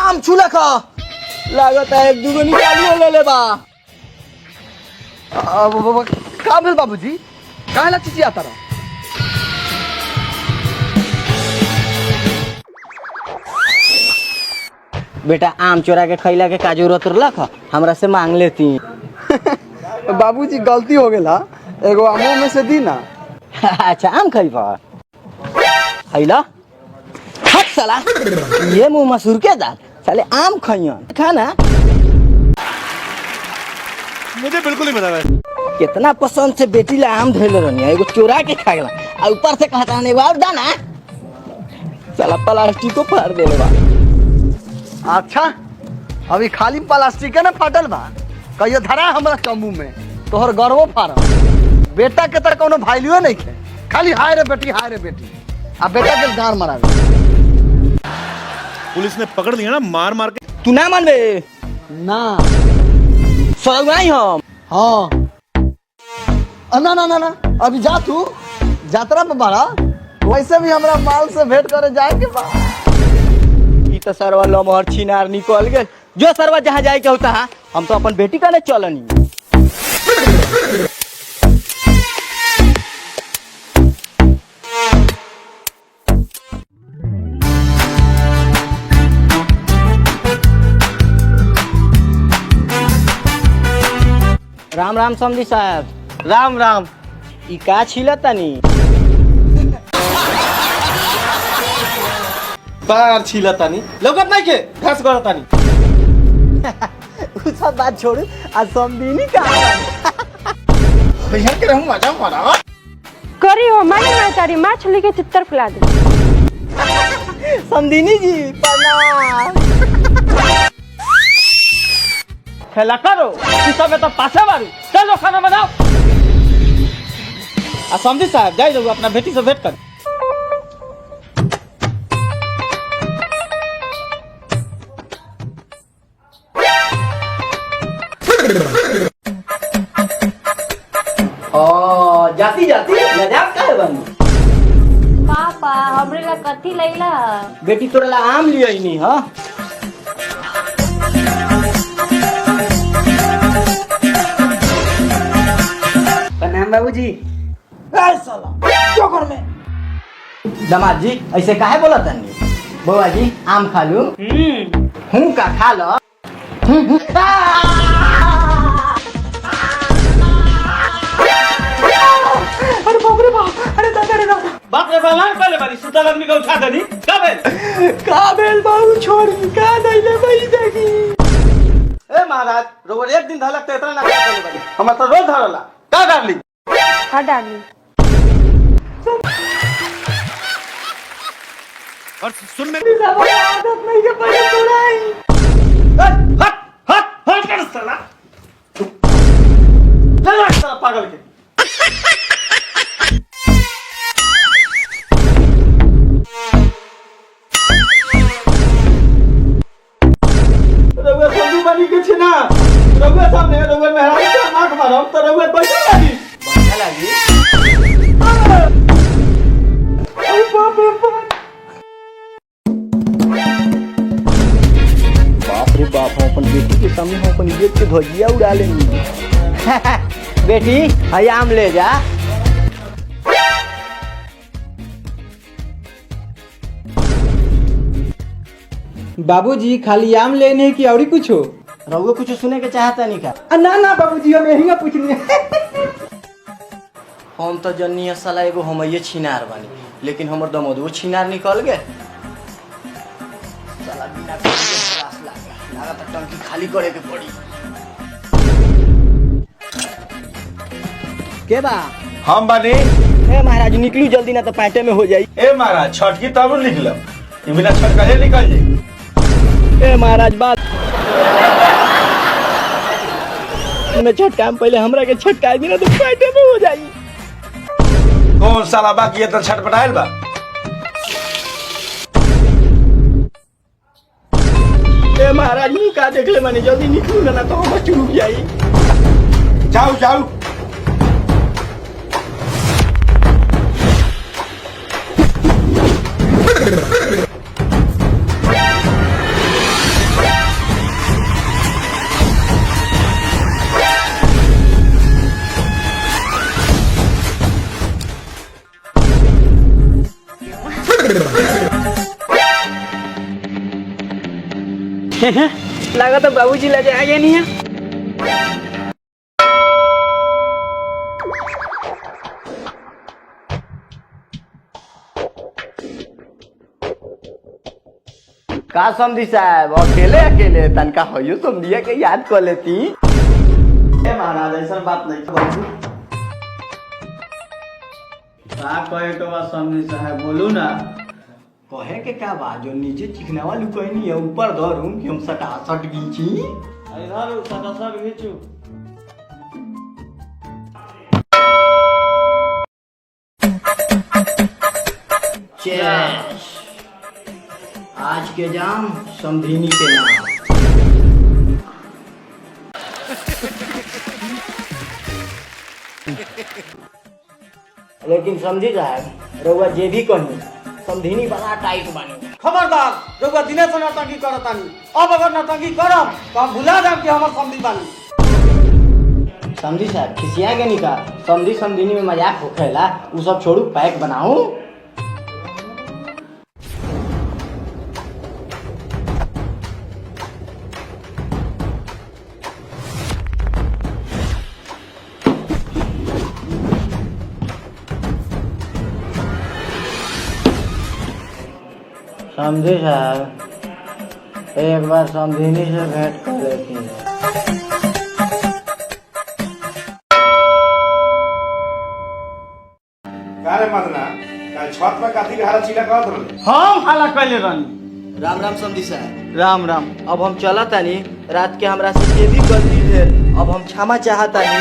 आम छूला खा लागत है एक दुगो निकालियो ले ले बा। का भेल बाबूजी काहे ला चिचिया तारा? बेटा आम चोरा के खैला के का जरूरत रख हमरा से मांग लेती। बाबूजी गलती हो गेला, एगो आमो में से दी ना। अच्छा आम खैबा खैला हट साला ये मुंह मसूर के दाल साले आम खइयन खाना मुझे बिल्कुल नहीं पता। कितना पसंद से बेटी ला आम धैले रहनी एगो चोरा के खा गेला और ऊपर से कहता ने बार दाना साला प्लास्टिक को फाड़ देले बा। अच्छा अभी खाली प्लास्टिक ना फाटल बा, कहियो धरा हमरा कमू में तोहर गर्वो फारम। बेटा के तर कोनो वैल्यू नहीं है, खाली हाय रे बेटी आ बेटा के गार मारावे। पुलिस ने पकड़ लिया ना मार मार के। तू ना मानबे ना सौगाई हम हाँ ना ना ना ना अभी जा तू यात्रा पे बारा, वैसे भी हमरा माल से भेंट करे जाए के बा। ई तो सरवा लमहर छिनार निकल गए जो सरवा जहाँ जाए के होता है हम तो अपन बेटी का नहीं चलनी। राम राम समझी साहब। राम राम। ई का छिला तनी बार छिला तानी लगत नहीं के घास गड़ तानी। उ सब बात छोड़ आज समझी का भैया के रहूं मजा मारा करी हो माने ना तारी मछली के चित्तर फुला दे। समझी जी प्रणाम। खेला करो सब तो पाछे बारू चलो खाना बनाओ। आ समझी साहब जाई दो अपना बेटी से भेंट कर। ओ जाती जाती मजाक काहे बनी? पापा हमरे ला कथी लैला? बेटी तोरा ला आम लिया नहीं हां। प्रणाम बाबूजी। साला क्यों घर में दामाद जी ऐसे काहे बोला तनी? बउआ जी आम खा लूं? हूं का खा लो। अरे बाप रे बाप, अरे दादा रे दादा बाप रे बाप पहले बारी सुतल आदमी को उठा देनी का बेल बाबू छोड़ का दैले भाई देखी। ए महाराज रोज एक दिन धलक तो इतना ना करे बारी हमरा तो रोज धरला का डाली हा डाली और सुन मेरी आदत नहीं के पड़े तोड़ाई। हट हट हट कर साला चल साला पागल के। रउआ संदू बनी के छे ना रउआ सामने रउआ मेहरारू के नाक मारम तो रउआ बैठे लागी बढ़िया लगी। अरे बाप रे बाप बाप रे बाप हम अपन बेटी के सामने हम अपन इज्जत के धजिया उड़ा लेंगे। बेटी हई आम ले जा। बाबूजी खाली आम लेने की और कुछ हो? रउआ कुछ सुने के चाहता नहीं का? ना ना बाबूजी हम यही पूछनी है। हम तो जन्नी साला एगो हम ये छिनार बनी लेकिन हमर दमोदो छिनार निकल गए। साला बिना क्लास लागा तक टंकी खाली करे के पड़ी। के बा? हम बानी। ए महाराज निकलू जल्दी ना तो पैंटे में हो जाई। ए महाराज छठ की तब लिख लो ये बिना छठ का निकल जाए। ए महाराज बात में छटका पहले हमरा के छटका दी ना तो पैंटे में हो जाई। कौन साला बाकी है तो छटपटाइल बा। ए महाराज मुंह का देख ले माने जल्दी निकलू ना तो हम चुप जाई। जाओ जाओ लगा तो बाबूजी ले जाएंगे नहीं है। का समझी साहब अकेले अकेले तनका हो समझिए के याद कर लेती। ए महाराज ऐसा बात नहीं बाबू। का कहे के बात समझी साहब बोलू ना। कहे के क्या बा जो नीचे चिकनावा लुकैनी है ऊपर धरूं कि हम सटा सट गीची। इधर सटा घिचू। चेस आज के जाम समधिनी के नाम। लेकिन समझी साहब रउआ जे भी कही समधिनी बड़ा टाइट बानी। खबरदार रउआ दिने से नौटंकी करतानी। अब अगर नौटंकी करब तो हम भुला जाब कि हमर समधी बानी। समझी साहब खिसिया के निका समझी समधिनी में मजाक होखेला उ सब छोड़ू पैक बनाऊं। समझी साहब एक बार समधिनी से भेंट कर लेती है। कारे मदना का छत में काती घारा चिला करत रहले। हम हाला कैले रहनी। राम राम समझी साहब। राम राम। अब हम चला तानी रात के हमरा से जे भी गलती भेल अब हम क्षमा चाहतानी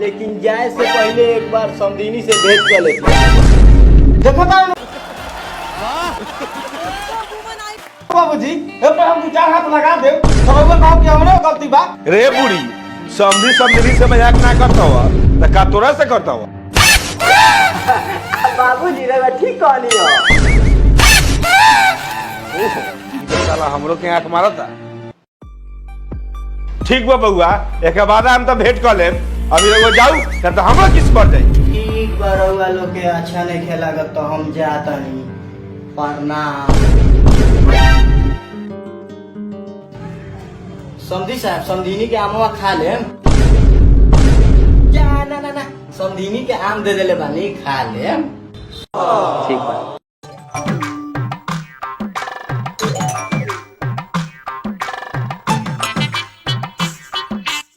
लेकिन जाए से पहले एक बार समधिनी से भेंट कर लेती। देखो ता बाबूजी ए पर हम 2-4 हाथ लगा दे तो रउआ कहब कि हमरो गलती बा। रे बूढ़ी समझी समझी से मजाक ना करता हुआ तो का तोरा से करता हुआ। बाबूजी रे ठीक कहनी हो। साला हमरो के आंख मारता। ठीक बा बउआ एक बाद हम तो भेंट कर लेब। अभी एगो जाऊ तो हमरो किस पर जाई। ठीक बा रउआ लोग के अच्छा नहीं खेलागत तो हम जातानी। प्रणाम। समझी साहब समधिनी के आमवा खा ले। क्या ना ना ना समधिनी के आम दे देले बानी खा ले। ठीक बा।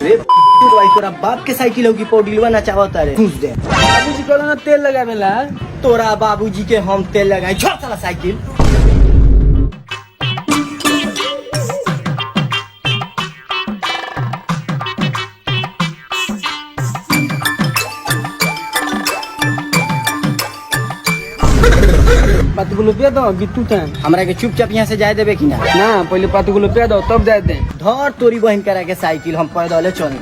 रे भाई तोरा बाप के साइकिल होगी पौडिलवा नचावता रे घुस दे। बाबूजी कहला ना तेल लगावेला। तोरा बाबूजी के हम तेल लगाई छोड़ साला साइकिल। पातगुलो पे दो गिट्टू था हमरा के चुपचाप यहाँ से जाए देबे कि ना। ना पहले पातगुलो पे दो तब जाए दे। धर तोरी बहन करा के साइकिल हम पैदल चल।